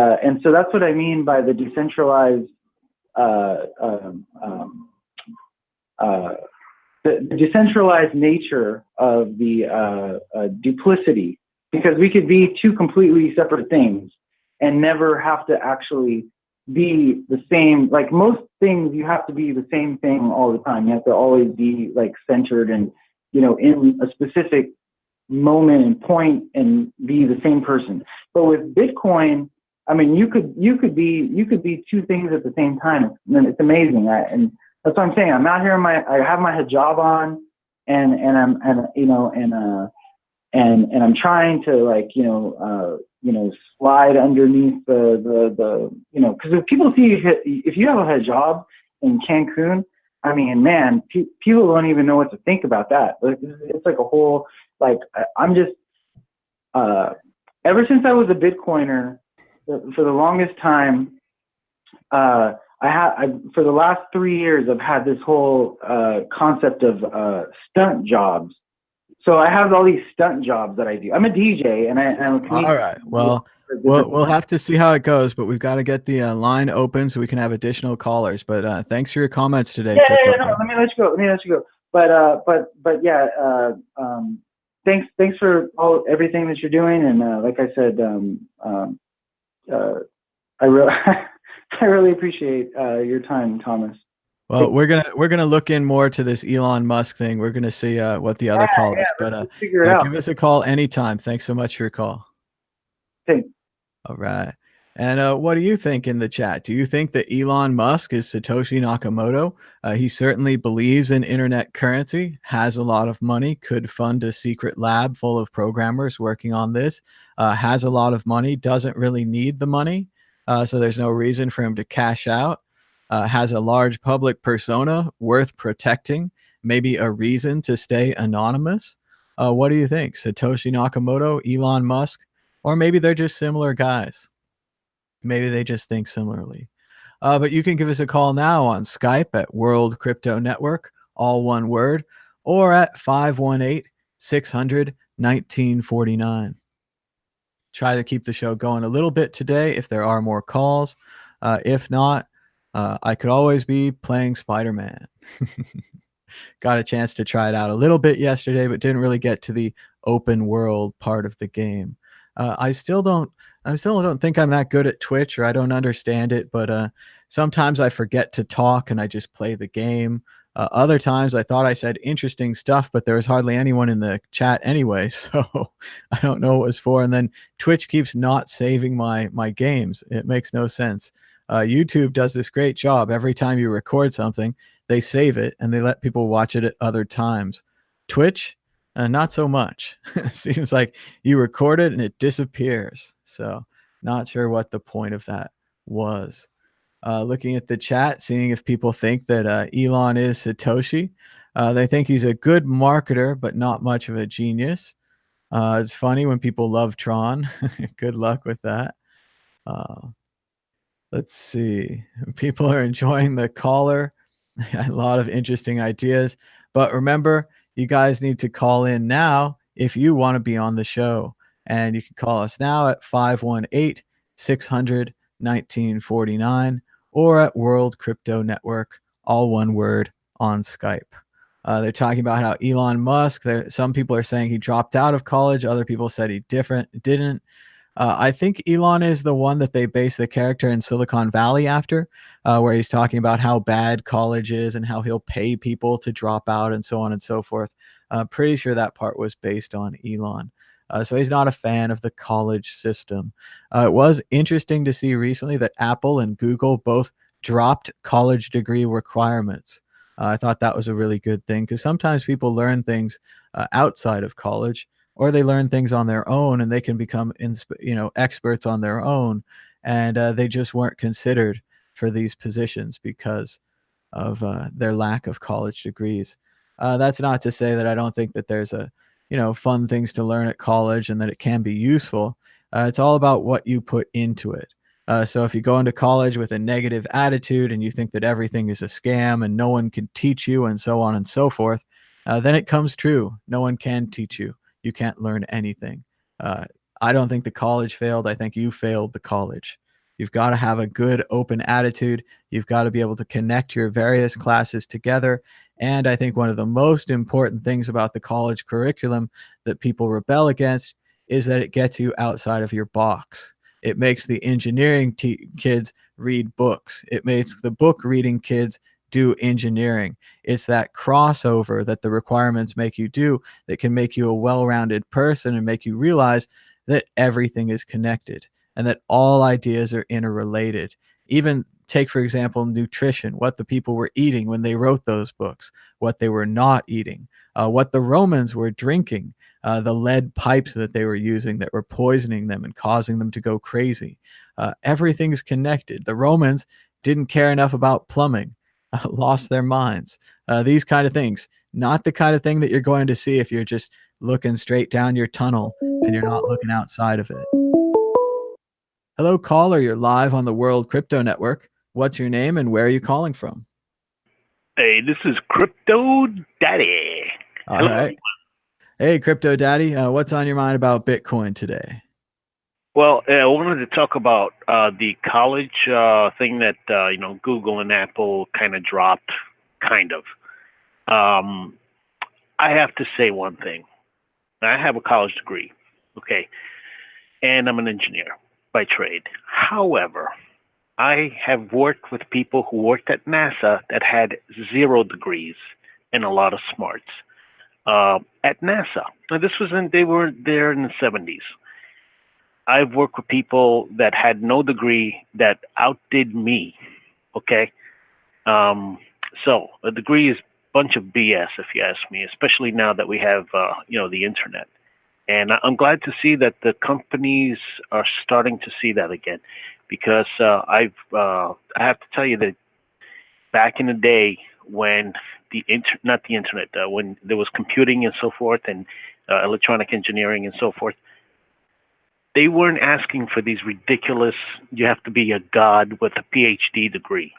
so that's what I mean by the decentralized, the decentralized nature of the duplicity, because we could be two completely separate things and never have to actually be the same. Like most things, you have to be the same thing all the time. You have to always be like centered and, in a specific moment and point and be the same person. But with Bitcoin, I mean, you could be two things at the same time. It's amazing. And that's what I'm saying. I'm out here I have my hijab on, and I'm trying to slide underneath the because if people see if you have a hijab in Cancun, I mean, man, people don't even know what to think about that. It's like a whole, like, I'm just ever since I was a Bitcoiner, for the longest time, for the last 3 years, I've had this whole concept of stunt jobs. So I have all these stunt jobs that I do. I'm a DJ, and I'm a comedian. All right. Well, we'll have to see how it goes, but we've got to get the line open so we can have additional callers. But thanks for your comments today. Yeah, no, let me let you go. But yeah, thanks for everything that you're doing, and like I said, I really appreciate your time, Thomas. Well, we're gonna look in more to this Elon Musk thing. We're gonna see what the other call is, but figure it out. Give us a call anytime. Thanks so much for your call. Thanks. All right. And what do you think in the chat? Do you think that Elon Musk is Satoshi Nakamoto? He certainly believes in internet currency, has a lot of money, could fund a secret lab full of programmers working on this, has a lot of money, doesn't really need the money, so there's no reason for him to cash out, has a large public persona worth protecting, maybe a reason to stay anonymous. What do you think? Satoshi Nakamoto, Elon Musk? Or maybe they're just similar guys. Maybe they just think similarly. But you can give us a call now on Skype at World Crypto Network, all one word, or at 518-600-1949. Try to keep the show going a little bit today if there are more calls. If not, I could always be playing Spider-Man. Got a chance to try it out a little bit yesterday, but didn't really get to the open world part of the game. I still don't think I'm that good at Twitch, or I don't understand it, but sometimes I forget to talk and I just play the game. Other times I thought I said interesting stuff, but there was hardly anyone in the chat anyway, so I don't know what it was for. And then Twitch keeps not saving my games. It makes no sense. YouTube does this great job. Every time you record something, they save it and they let people watch it at other times. Twitch, not so much. Seems like you record it and it disappears. So not sure what the point of that was. Looking at the chat, seeing if people think that Elon is Satoshi. They think he's a good marketer, but not much of a genius. It's funny when people love Tron. Good luck with that. Let's see. People are enjoying the caller. A lot of interesting ideas. But remember, you guys need to call in now if you want to be on the show. And you can call us now at 518-600-1949 or at World Crypto Network, all one word, on Skype. They're talking about how Elon Musk, some people are saying he dropped out of college. Other people said he didn't. I think Elon is the one that they base the character in Silicon Valley after, where he's talking about how bad college is and how he'll pay people to drop out and so on and so forth. Pretty sure that part was based on Elon. So he's not a fan of the college system. It was interesting to see recently that Apple and Google both dropped college degree requirements. I thought that was a really good thing, because sometimes people learn things outside of college, or they learn things on their own and they can become experts on their own, and they just weren't considered for these positions because of their lack of college degrees. That's not to say that I don't think that there's fun things to learn at college and that it can be useful. It's all about what you put into it. So if you go into college with a negative attitude and you think that everything is a scam and no one can teach you and so on and so forth, then it comes true. No one can teach you. You can't learn anything. Uh, I don't think the college failed. I think you failed the college. You've got to have a good open attitude. You've got to be able to connect your various classes together. And I think one of the most important things about the college curriculum that people rebel against is that it gets you outside of your box. It makes the engineering kids read books. It makes the book reading kids do engineering. It's that crossover that the requirements make you do that can make you a well-rounded person and make you realize that everything is connected and that all ideas are interrelated. Even take, for example, nutrition, what the people were eating when they wrote those books, what they were not eating, what the Romans were drinking, the lead pipes that they were using that were poisoning them and causing them to go crazy. Everything's connected. The Romans didn't care enough about plumbing, lost their minds. These kind of things, not the kind of thing that you're going to see if you're just looking straight down your tunnel and you're not looking outside of it. Hello, caller. You're live on the World Crypto Network. What's your name and where are you calling from? Hey, this is Crypto Daddy. All Hello, right. everyone. Hey, Crypto Daddy. What's on your mind about Bitcoin today? Well, I wanted to talk about the college thing that Google and Apple kind of dropped. Kind of. I have to say one thing. I have a college degree, okay, and I'm an engineer by trade. However, I have worked with people who worked at NASA that had 0 degrees and a lot of smarts. At NASA. Now, they were there in the 70s. I've worked with people that had no degree that outdid me. Okay. So a degree is a bunch of BS, if you ask me, especially now that we have, the internet. And I'm glad to see that the companies are starting to see that again, because I have to tell you that back in the day when when there was computing and so forth and electronic engineering and so forth, they weren't asking for these ridiculous, you have to be a god with a PhD degree.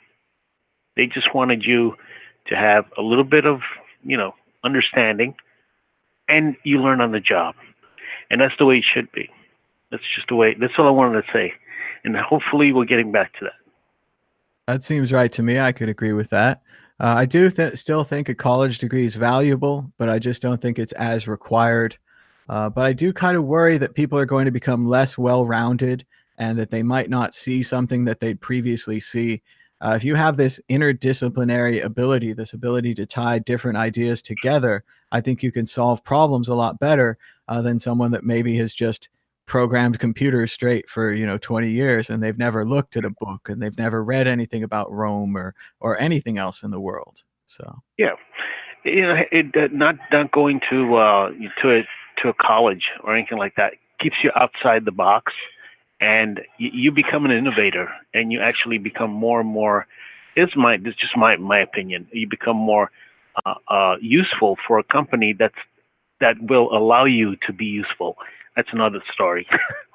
They just wanted you to have a little bit of, understanding, and you learn on the job. And that's the way it should be. That's all I wanted to say. And hopefully we're getting back to that. That seems right to me. I could agree with that. I do still think a college degree is valuable, but I just don't think it's as required. But I do kind of worry that people are going to become less well-rounded and that they might not see something that they'd previously see. If you have this interdisciplinary ability, this ability to tie different ideas together, I think you can solve problems a lot better than someone that maybe has just programmed computers straight for 20 years and they've never looked at a book and they've never read anything about Rome or anything else in the world. So Yeah, not going to a college or anything like that keeps you outside the box, and you become an innovator, and you actually become more and more. This is just my opinion. You become more useful for a company that will allow you to be useful. That's another story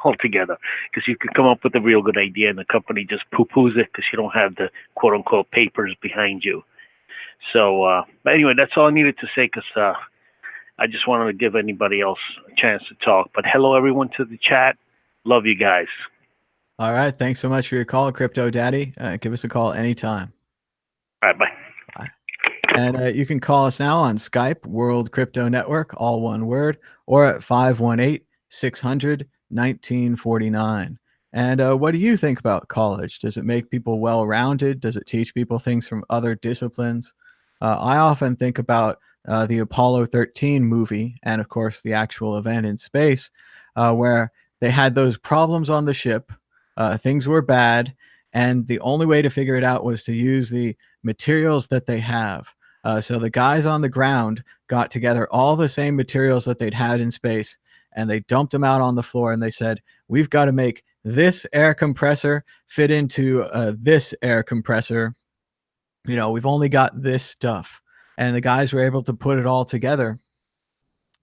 altogether, because you could come up with a real good idea and the company just poo-poos it because you don't have the quote-unquote papers behind you. So, but anyway, that's all I needed to say, because I just wanted to give anybody else a chance to talk. But hello, everyone, to the chat. Love you guys. all right, thanks so much for your call, Crypto Daddy. Give us a call anytime. All right, bye. Bye. And you can call us now on Skype, World Crypto Network, all one word, or at 518-600-1949. And what do you think about college? Does it make people well-rounded? Does it teach people things from other disciplines? I often think about the Apollo 13 movie and, of course, the actual event in space where they had those problems on the ship. Things were bad, and the only way to figure it out was to use the materials that they have. So the guys on the ground got together all the same materials that they'd had in space, and they dumped them out on the floor, and they said, we've got to make this air compressor fit into this air compressor. We've only got this stuff. And the guys were able to put it all together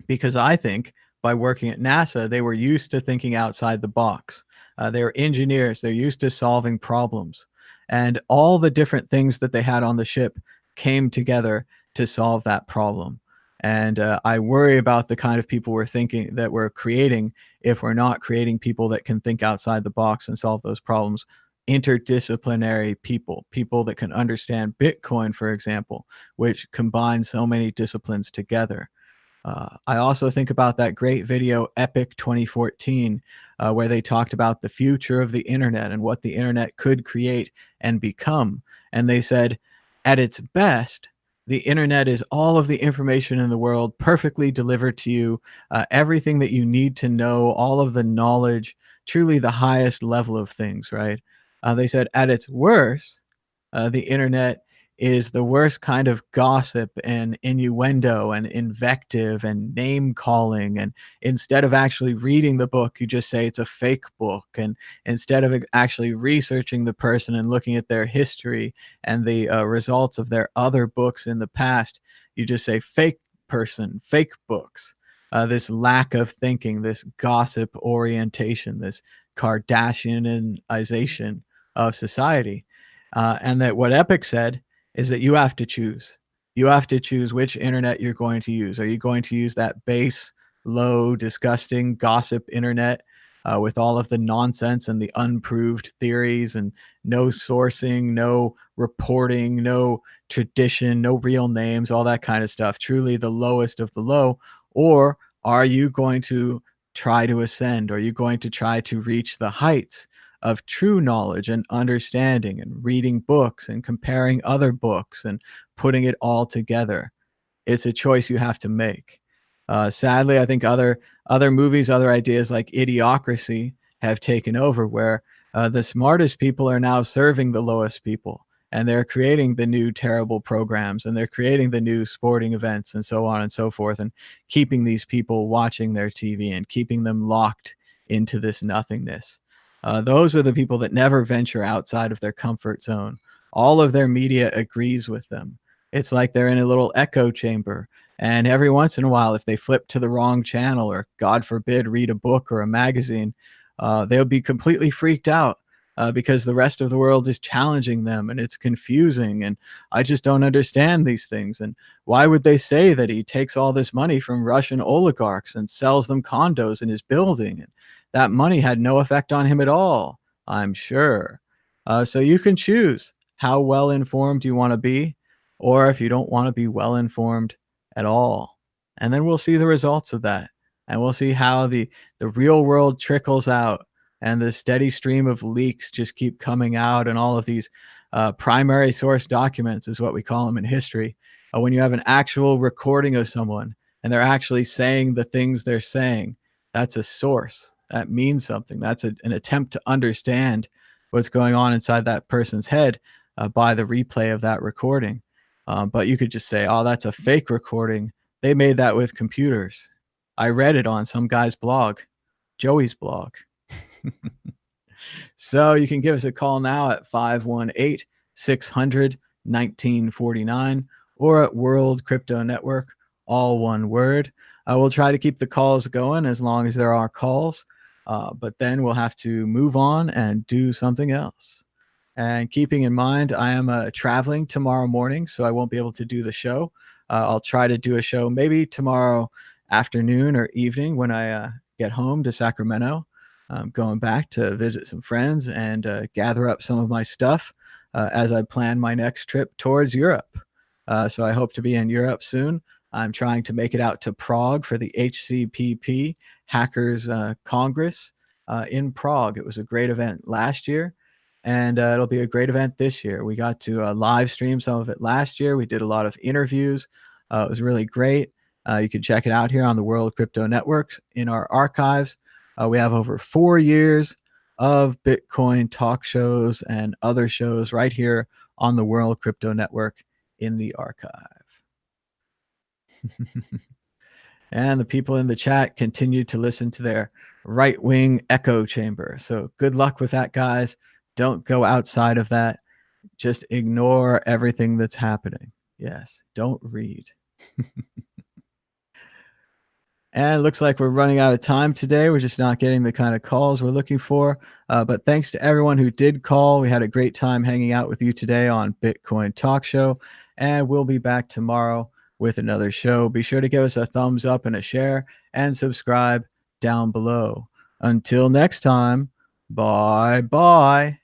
because I think by working at NASA, they were used to thinking outside the box. They were engineers. They're used to solving problems. And all the different things that they had on the ship came together to solve that problem. And I worry about the kind of people we're thinking that we're creating if we're not creating people that can think outside the box and solve those problems. Interdisciplinary people, people that can understand Bitcoin, for example, which combines so many disciplines together. I also think about that great video, Epic 2014, where they talked about the future of the internet and what the internet could create and become. And they said, at its best, the internet is all of the information in the world perfectly delivered to you, everything that you need to know, all of the knowledge, truly the highest level of things, right? They said, at its worst, the internet is the worst kind of gossip and innuendo and invective and name calling. And instead of actually reading the book, you just say it's a fake book. And instead of actually researching the person and looking at their history and the results of their other books in the past, you just say fake person, fake books. This lack of thinking, this gossip orientation, this Kardashianization of society. And that what Epic said is that you have to choose. You have to choose which internet you're going to use. Are you going to use that base, low, disgusting gossip internet with all of the nonsense and the unproved theories and no sourcing, no reporting, no tradition, no real names, all that kind of stuff, truly the lowest of the low? Or are you going to try to ascend? Are you going to try to reach the heights of true knowledge and understanding and reading books and comparing other books and putting it all together? It's a choice you have to make. Sadly, I think other movies, other ideas like Idiocracy have taken over, where the smartest people are now serving the lowest people, and they're creating the new terrible programs, and they're creating the new sporting events, and so on and so forth, and keeping these people watching their TV and keeping them locked into this nothingness. Those are the people that never venture outside of their comfort zone. All of their media agrees with them. It's like they're in a little echo chamber. And every once in a while, if they flip to the wrong channel or, God forbid, read a book or a magazine, they'll be completely freaked out because the rest of the world is challenging them and it's confusing. And I just don't understand these things. And why would they say that he takes all this money from Russian oligarchs and sells them condos in his building? And that money had no effect on him at all, I'm sure. So you can choose how well informed you want to be, or if you don't want to be well informed at all. And then we'll see the results of that. And we'll see how the real world trickles out and the steady stream of leaks just keep coming out. And all of these primary source documents is what we call them in history. When you have an actual recording of someone and they're actually saying the things they're saying, that's a source. That means something. That's an attempt to understand what's going on inside that person's head by the replay of that recording. But you could just say, oh, that's a fake recording. They made that with computers. I read it on some guy's blog, Joey's blog. So you can give us a call now at 518 600 1949 or at World Crypto Network, all one word. We'll try to keep the calls going as long as there are calls, but then we'll have to move on and do something else. And keeping in mind, I am traveling tomorrow morning, so I won't be able to do the show. I'll try to do a show maybe tomorrow afternoon or evening when I get home to Sacramento. I'm going back to visit some friends and gather up some of my stuff as I plan my next trip towards Europe. So I hope to be in Europe soon. I'm trying to make it out to Prague for the HCPP Hackers Congress in Prague. It was a great event last year, and it'll be a great event this year. We got to live stream some of it last year. We did a lot of interviews. It was really great. You can check it out here on the World Crypto Networks in our archives. We have over 4 years of Bitcoin talk shows and other shows right here on the World Crypto Network in the archive. And the people in the chat continue to listen to their right-wing echo chamber. So good luck with that, guys. Don't go outside of that. Just ignore everything that's happening. Yes, don't read. And it looks like we're running out of time today. We're just not getting the kind of calls we're looking for. But thanks to everyone who did call. We had a great time hanging out with you today on Bitcoin Talk Show. And we'll be back tomorrow with another show. Be sure to give us a thumbs up and a share and subscribe down below. Until next time, bye-bye.